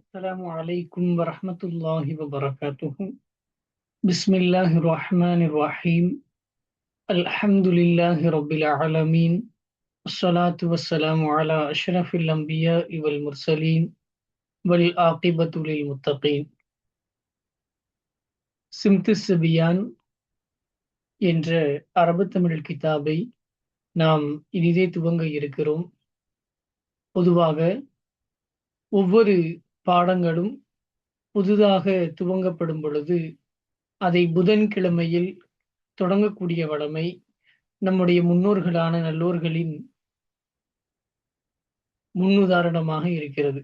السلام عليكم ورحمة الله وبركاته. بسم الله الرحمن الرحيم. الحمد لله رب العالمين. الصلاة والسلام على أشرف الأنبياء والمرسلين والعاقبة للمتقين. சிம்து சிபியான் என்ற அரபு தமிழ் கிதாபை நாம் இனிதே துவங்க இருக்கிறோம். பொதுவாக ஒவ்வொரு பாடங்களும் புதிதாக துவங்கப்படும் பொழுது அதை புதன்கிழமையில் தொடங்கக்கூடிய வழமை நம்முடைய முன்னோர்களான நல்லோர்களின் முன்னுதாரணமாக இருக்கிறது.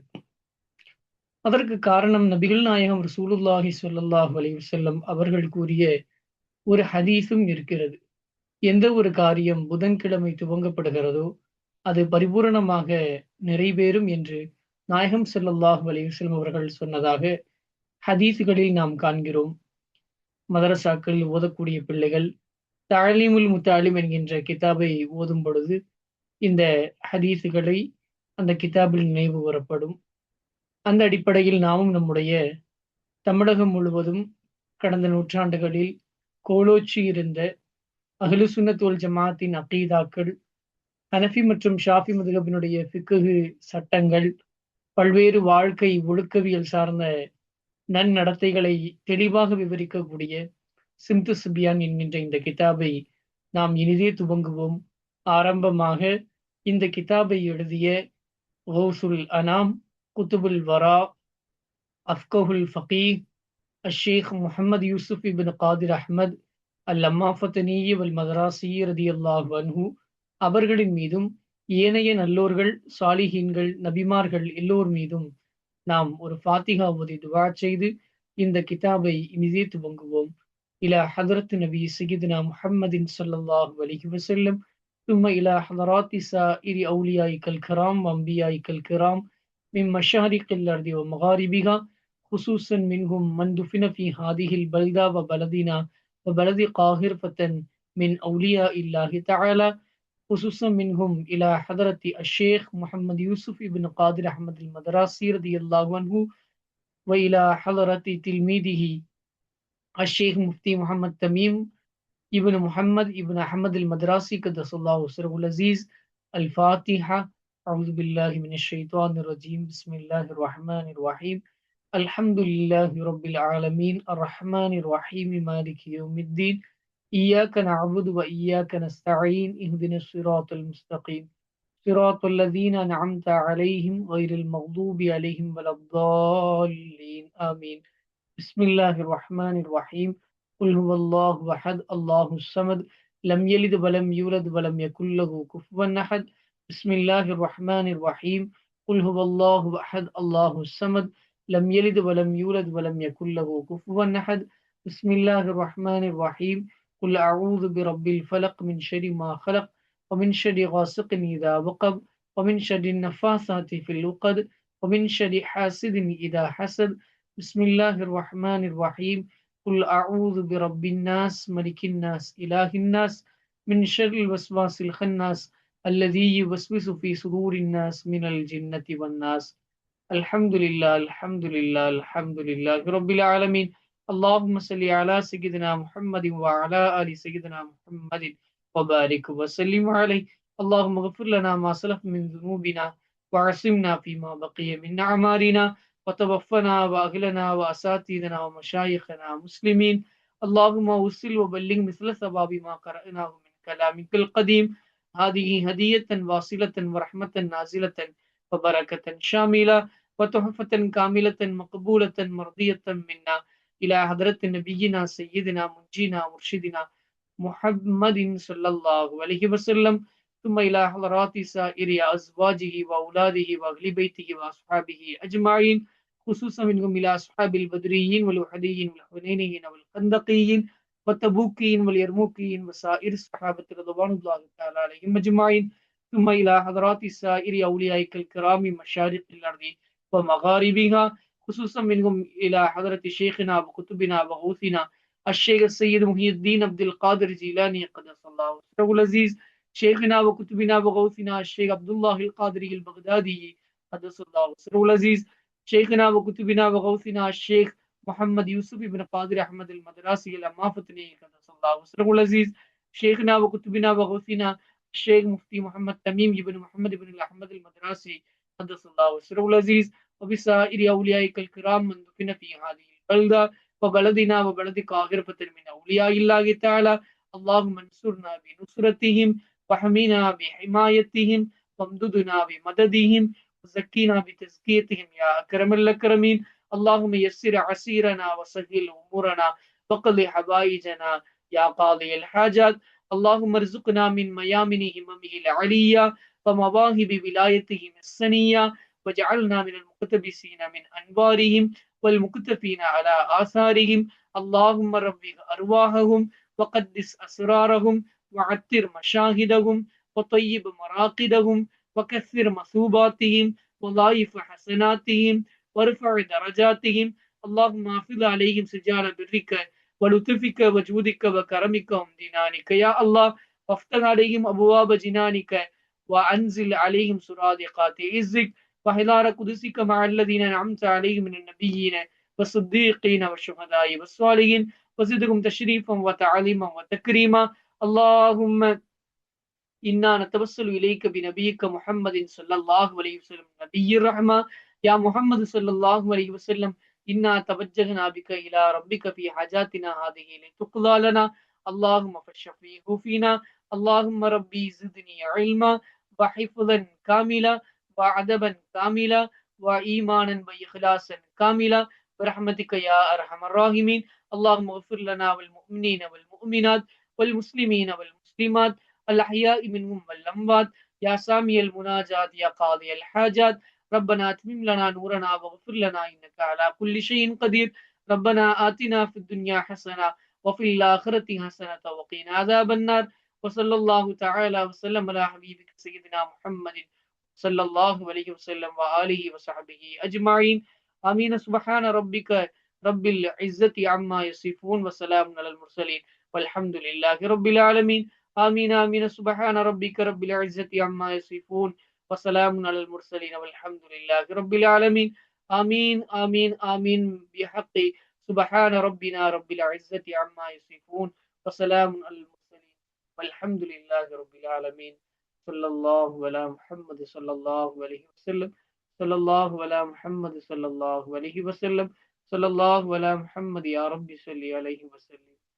அதற்கு காரணம் நபிகள் நாயகம் ரசூலுல்லாஹி ஸல்லல்லாஹு அலைஹி வஸல்லம் அவர்கள் கூறிய ஒரு ஹதீஸும் இருக்கிறது. எந்த ஒரு காரியம் புதன்கிழமை துவங்கப்படுகிறதோ அது பரிபூரணமாக நிறைவேறும் என்று நாயகம் ஸல்லல்லாஹு அலைஹி வஸல்லம் அவர்கள் சொன்னதாக ஹதீஸுகளில் நாம் காண்கிறோம். மதரசாக்களில் ஓதக்கூடிய பிள்ளைகள் தஅலீமுல் முத்தஅல்லிம் என்கின்ற கிதாபை ஓதும் பொழுது இந்த ஹதீஸுகளை அந்த கிதாபில் நினைவு கூறப்படும். அந்த அடிப்படையில் நாமும் நம்முடைய தமிழகம் முழுவதும் கடந்த நூற்றாண்டுகளில் கோலோச்சி இருந்த அஹ்லு சுன்னத் வல் ஜமாஅத்தின் அகீதாக்கள், ஹனஃபி மற்றும் ஷாஃபி மதுஹபினுடைய ஃபிக்ஹு சட்டங்கள், பல்வேறு வாழ்க்கை ஒழுக்கவியல் சார்ந்த நன்னடத்தைகளை தெளிவாக விவரிக்கக்கூடிய சிம்து சிபியான் என்கின்ற இந்த கிதாபை நாம் இனிதே துவங்குவோம். ஆரம்பமாக இந்த கிதாபை எழுதிய கௌசுல் அனாம், குத்துபுல் வரா, அஃப்கஹுல் ஃபகீஹ் அஷேக் முஹம்மது யூசுப் இப்னு காதிர் அஹ்மத் அல்-லம்மாஃபத்தனி வல் மதராசி ரதியல்லாஹு அன்ஹு அவர்களின் மீதும் ஏனைய நல்லோர்கள், சாலிஹீன்கள், நபிமார்கள் எல்லோர் மீதும் நாம் ஒரு ஃபாத்திஹா ஓதி துஆ செய்து இந்த கிதாபை இனிதே துவங்குவோம். இலா ஹதரத் நபி சய்யிதுனா முஹம்மதின் ஸல்லல்லாஹு அலைஹி வஸல்லம் ثم إلى حضرات سائر أوليائك الكرام وأنبيائك الكرام من مشارق الأرض ومغاربها، خصوصا منهم من دفن في هذه البلدة وبلدنا وبلد قاهرة من أولياء الله تعالى، خصوصا منهم إلى حضرة الشيخ محمد يوسف بن قادر أحمد المدراسي رضي الله عنه، وإلى حضرة تلميذه الشيخ مفتي محمد تميم ابن محمد ابن أحمد المدراسي قدس الله سره العزيز. الفاتحة. أعوذ بالله من الشيطان الرجيم. بسم الله الرحمن الرحيم. الحمد لله رب العالمين الرحمن الرحيم مالك يوم الدين إياك نعبد وإياك نستعين اهدنا الصراط المستقيم صراط الذين أنعمت عليهم غير المغضوب عليهم ولا الضالين آمين. بسم الله الرحمن الرحيم. قل هو الله أحد الله الصمد لم يلد ولم يولد ولم يكن له كفوا أحد. بسم الله الرحمن الرحيم. قل هو الله أحد الله الصمد لم يلد ولم يولد ولم يكن له كفوا أحد. بسم الله الرحمن الرحيم. قل أعوذ برب الفلق من شر ما خلق ومن شر غاسق إذا وقب ومن شر النفاثات في العقد ومن شر حاسد إذا حسد. بسم الله الرحمن الرحيم. قل أعوذ برب الناس ملك الناس إله الناس من شر الوسواس الخناس الذي يوسوس في صدور الناس من الجنة والناس. الحمد لله الحمد لله الحمد لله رب العالمين. اللهم صل على سيدنا محمد وعلى آل سيدنا محمد وبارك وسلم عليه. اللهم اغفر لنا ما سلف من ذنوبنا وعصمنا فيما بقي من أعمالنا وتوفنا وأهلنا وأساتذنا ومشايخنا مسلمين. اللهم وصل وبلغ مثل ثواب ما قرأناه من كلامك القديم. هذه هدية واصلة ورحمة نازلة وبركة شاملة وتحفة كاملة مقبولة مرضية منا إلى حضرة نبينا سيدنا منجينا مرشدنا محمد صلى الله عليه وسلم، ثم إلى حضرات سائر أزواجه وأولاده وأهل بيته وأصحابه أجمعين، خصوصا منهم إلى أصحاب البدريين والوحديين والحنينيين والخندقيين والتبوكيين واليرموكيين وسائر الصحابة رضوان الله تعالى عليهم أجمعين، ثم إلى حضرات سائر أوليائك الكرام مشارق الأرض ومغاربها، خصوصا منهم إلى حضرة شيخنا وكتبنا وغوثنا الشيخ السيد محي الدين عبد القادر الجيلاني قدس الله سره العزيز، شيخنا وكتبنا وغوثنا الشيخ عبد الله القادري البغدادي قدس الله سره العزيز، شيخنا وكتبنا وغوثنا الشيخ محمد يوسف بن قادر أحمد المدراسي الأمافتني قدس الله وسره العزيز. شيخنا وكتبنا وغوثنا الشيخ مفتي محمد تميم بن محمد بن الأحمد المدراسي قدس الله وسره العزيز، وبسائر أوليائك الكرام من دفن في هذه البلدة وبلدنا وبلد قاهرة من أولياء الله تعالى. اللهم انصرنا بنصرتهم وحمينا بحمايتهم وامددنا بمددهم وزكينا بتزكيتهم يا أكرم الأكرمين. اللهم يسر عسيرنا وسهل أمورنا وقض حوائجنا يا قاضي الحاجات. اللهم ارزقنا من ميامن هممه العلية ومواهب ولايتهم السنية، وجعلنا من المقتبسين من أنوارهم والمكتفين على آثارهم. اللهم ربي أرواحهم وقدس أسرارهم وعتر مشاهدهم وطيب مراقدهم وكثر مثوباتهم وضاعف حسناتهم وارفع درجاتهم. اللهم احفظ عليهم سجال برك ولطفك وجودك وكرمك وامتنانك يا الله، وافتح عليهم أبواب جنانك وأنزل عليهم سرادقات عزك وحلال قدسك مع الذين أنعمت عليهم من النبيين والصديقين والشهداء والصالحين، وزدهم تشريفا وتعليما وتكريما. اللهم إنا نتوسل إليك بنبيك محمد صلى الله عليه وسلم نبي الرحمة. يا محمد صلى الله عليه وسلم، إنا توجهنا بك إلى ربك في حاجاتنا هذه لتقضى لنا. اللهم فشفيه فينا. اللهم ربي زدني علما وحفظا كاملا وعدبا كاملا وإيمانا وإخلاصا كاملا برحمتك يا أرحم الراحمين. اللهم اغفر لنا والمؤمنين والمؤمنات والمسلمين والمسلمات الأحياء منهم والأموات يا سامي المناجات يا قاضي الحاجات. ربنا أتمم لنا نورنا واغفر لنا إنك على كل شيء قدير. ربنا آتنا في الدنيا حسنة وفي الآخرة حسنة وقنا عذاب النار. وصلى الله تعالى وسلم على حبيبك سيدنا محمد صلى الله عليه وسلم وآله وصحبه أجمعين. آمين. سبحان ربك رب العزة عما يصفون وسلام على المرسلين والحمد لله رب العالمين. آمين آمين. سبحان ربك رب العزة عما يصفون وسلام على المرسلين والحمد لله رب العالمين. آمين آمين آمين بحق سبحان ربنا رب العزة عما يصفون وسلام على المرسلين والحمد لله رب العالمين. صلى الله على محمد صلى الله عليه وسلم. صلى الله على محمد صلى الله عليه وسلم. صلى الله على محمد يا رب صل عليه وسلم.